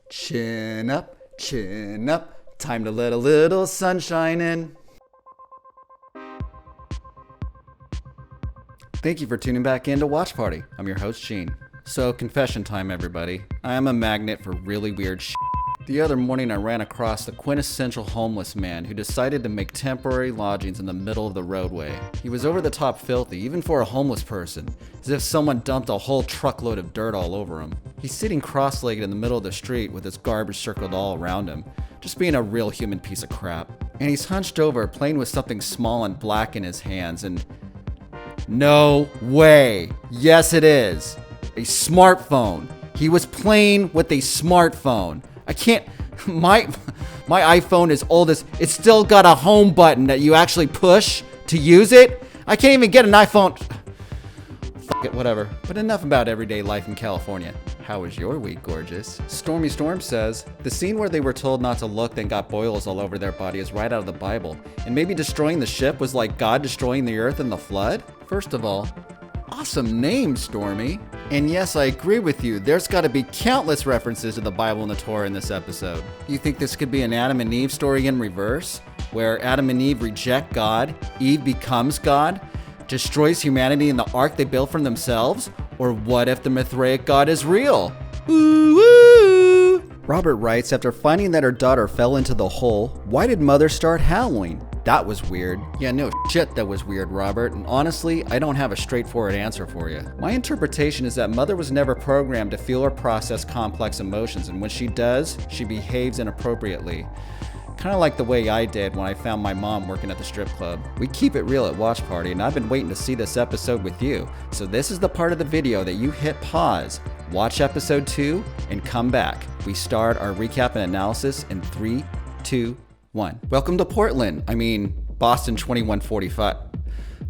Chin up, chin up. Time to let a little sunshine in. Thank you for tuning back in to Watch Party. I'm your host, Gene. So, confession time, everybody. I am a magnet for really weird shit. The other morning, I ran across the quintessential homeless man who decided to make temporary lodgings in the middle of the roadway. He was over the top filthy, even for a homeless person, as if someone dumped a whole truckload of dirt all over him. He's sitting cross-legged in the middle of the street with his garbage circled all around him, just being a real human piece of crap. And he's hunched over, playing with something small and black in his hands, and no way! Yes, it is! A smartphone! He was playing with a smartphone. I can't, my iPhone is old as, it's still got a home button that you actually push to use it. I can't even get an iPhone. Fuck it, whatever. But enough about everyday life in California. How was your week, gorgeous? Stormy Storm says, the scene where they were told not to look then got boils all over their body is right out of the Bible. And maybe destroying the ship was like God destroying the earth in the flood? First of all, awesome name, Stormy. And yes, I agree with you. There's got to be countless references to the Bible and the Torah in this episode. You think this could be an Adam and Eve story in reverse? Where Adam and Eve reject God, Eve becomes God, destroys humanity in the ark they built for themselves? Or what if the Mithraic God is real? Ooh, woo! Robert writes, after finding that her daughter fell into the hole, why did mother start howling? That was weird. Yeah, no shit, that was weird, Robert. And honestly, I don't have a straightforward answer for you. My interpretation is that mother was never programmed to feel or process complex emotions, and when she does, she behaves inappropriately. Kind of like the way I did when I found my mom working at the strip club. We keep it real at Watch Party, and I've been waiting to see this episode with you. So this is the part of the video that you hit pause, watch episode 2, and come back. We start our recap and analysis in 3, 2, 1. Welcome to Portland. Boston 2145.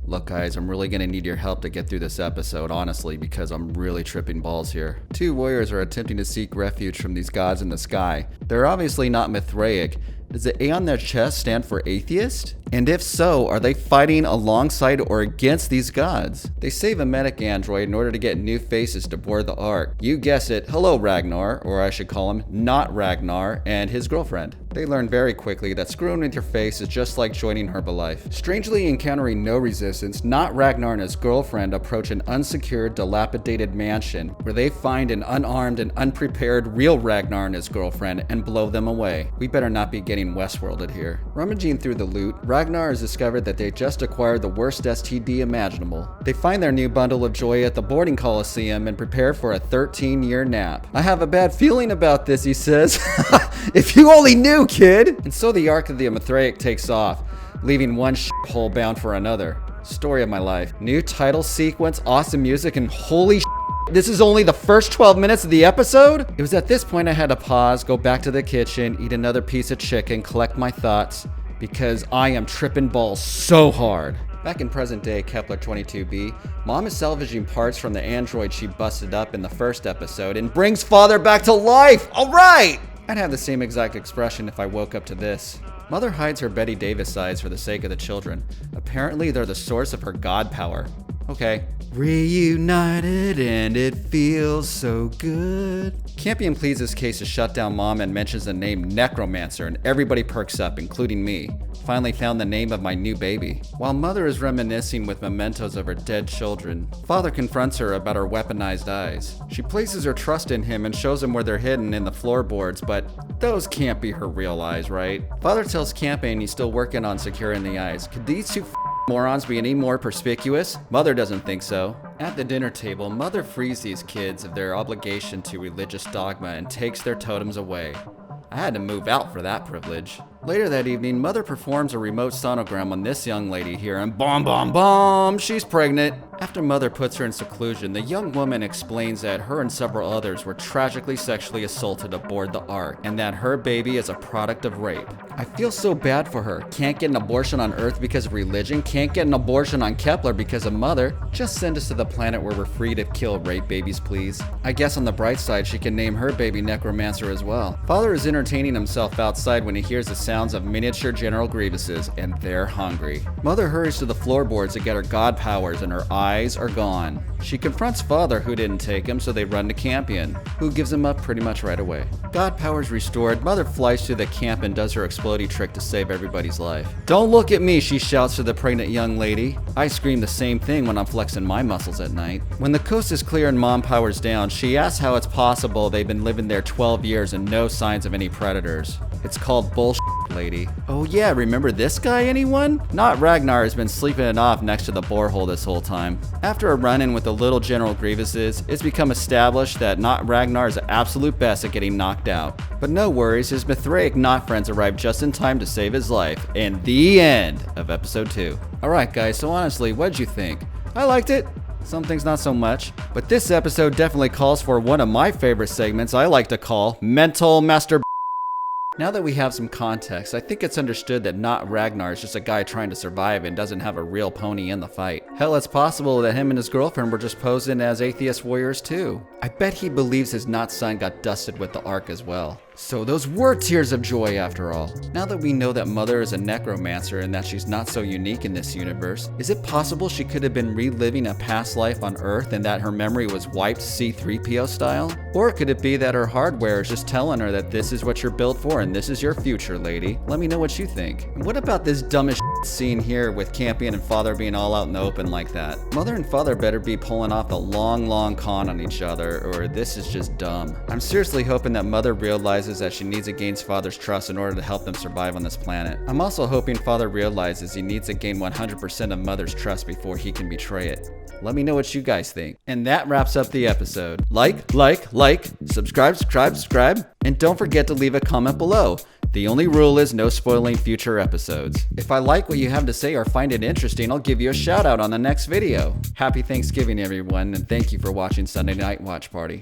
Look, guys, I'm really gonna need your help to get through this episode, honestly, because I'm really tripping balls here. Two warriors are attempting to seek refuge from these gods in the sky. They're obviously not Mithraic. Does the A on their chest stand for atheist? And if so, are they fighting alongside or against these gods? They save a medic android in order to get new faces to board the Ark. You guessed it, hello Ragnar, or I should call him not Ragnar, and his girlfriend. They learn very quickly that screwing with your face is just like joining Herbalife. Strangely encountering no resistance, not Ragnar and his girlfriend approach an unsecured, dilapidated mansion where they find an unarmed and unprepared real Ragnar and his girlfriend and blow them away. We better not be getting Westworlded here. Rummaging through the loot, Ragnar has discovered that they just acquired the worst STD imaginable. They find their new bundle of joy at the boarding coliseum and prepare for a 13-year nap. I have a bad feeling about this, he says. If you only knew, kid! And so the Ark of the Mithraic takes off, leaving one shithole bound for another. Story of my life. New title sequence, awesome music, and holy this is only the first 12 minutes of the episode? It was at this point I had to pause, go back to the kitchen, eat another piece of chicken, collect my thoughts, because I am tripping balls so hard. Back in present day Kepler 22b, Mom is salvaging parts from the android she busted up in the first episode and brings father back to life! Alright! I'd have the same exact expression if I woke up to this. Mother hides her Betty Davis sides for the sake of the children. Apparently they're the source of her god power. Okay. Reunited and it feels so good. Campion pleads his case to shut down Mom and mentions the name Necromancer, and everybody perks up, including me. Finally found the name of my new baby. While Mother is reminiscing with mementos of her dead children, Father confronts her about her weaponized eyes. She places her trust in him and shows him where they're hidden in the floorboards, but those can't be her real eyes, right? Father tells Campion he's still working on securing the eyes. Could these two morons be any more perspicuous? Mother doesn't think so. At the dinner table, Mother frees these kids of their obligation to religious dogma and takes their totems away. I had to move out for that privilege. Later that evening, Mother performs a remote sonogram on this young lady here, and bomb, bomb, bomb, she's pregnant. After Mother puts her in seclusion, the young woman explains that her and several others were tragically sexually assaulted aboard the Ark, and that her baby is a product of rape. I feel so bad for her. Can't get an abortion on Earth because of religion, can't get an abortion on Kepler because of Mother. Just send us to the planet where we're free to kill rape babies, please. I guess on the bright side, she can name her baby Necromancer as well. Father is entertaining himself outside when he hears the sound pounds of miniature General Grievases, and they're hungry. Mother hurries to the floorboards to get her god powers, and her eyes are gone. She confronts Father, who didn't take him, so they run to Campion, who gives him up pretty much right away. God powers restored, Mother flies to the camp and does her explodey trick to save everybody's life. "Don't look at me," she shouts to the pregnant young lady. I scream the same thing when I'm flexing my muscles at night. When the coast is clear and Mom powers down, she asks how it's possible they've been living there 12 years and no signs of any predators. It's called bullshit, lady. Oh yeah, remember this guy, anyone? Not Ragnar has been sleeping it off next to the borehole this whole time. After a run-in with the little General Grievases, it's become established that Not Ragnar is the absolute best at getting knocked out. But no worries, his Mithraic Not friends arrive just in time to save his life. And the end of episode 2. Alright guys, so honestly, what'd you think? I liked it. Some things not so much. But this episode definitely calls for one of my favorite segments I like to call Mental Masturbation. Now that we have some context, I think it's understood that Not Ragnar is just a guy trying to survive and doesn't have a real pony in the fight. Hell, it's possible that him and his girlfriend were just posing as atheist warriors too. I bet he believes his Not son got dusted with the Ark as well. So those were tears of joy after all. Now that we know that Mother is a necromancer and that she's not so unique in this universe, is it possible she could have been reliving a past life on Earth and that her memory was wiped C-3PO style? Or could it be that her hardware is just telling her that this is what you're built for and this is your future, lady? Let me know what you think. And what about this dumbest scene here with Campion and Father being all out in the open like that? Mother and Father better be pulling off a long con on each other, or this is just dumb. I'm seriously hoping that Mother realizes that she needs to gain Father's trust in order to help them survive on this planet. I'm also hoping Father realizes he needs to gain 100% of Mother's trust before he can betray it. Let me know what you guys think. And that wraps up the episode. Like, subscribe, and don't forget to leave a comment below. The only rule is no spoiling future episodes. If I like what you have to say or find it interesting, I'll give you a shout out on the next video. Happy Thanksgiving, everyone, and thank you for watching Sunday Night Watch Party.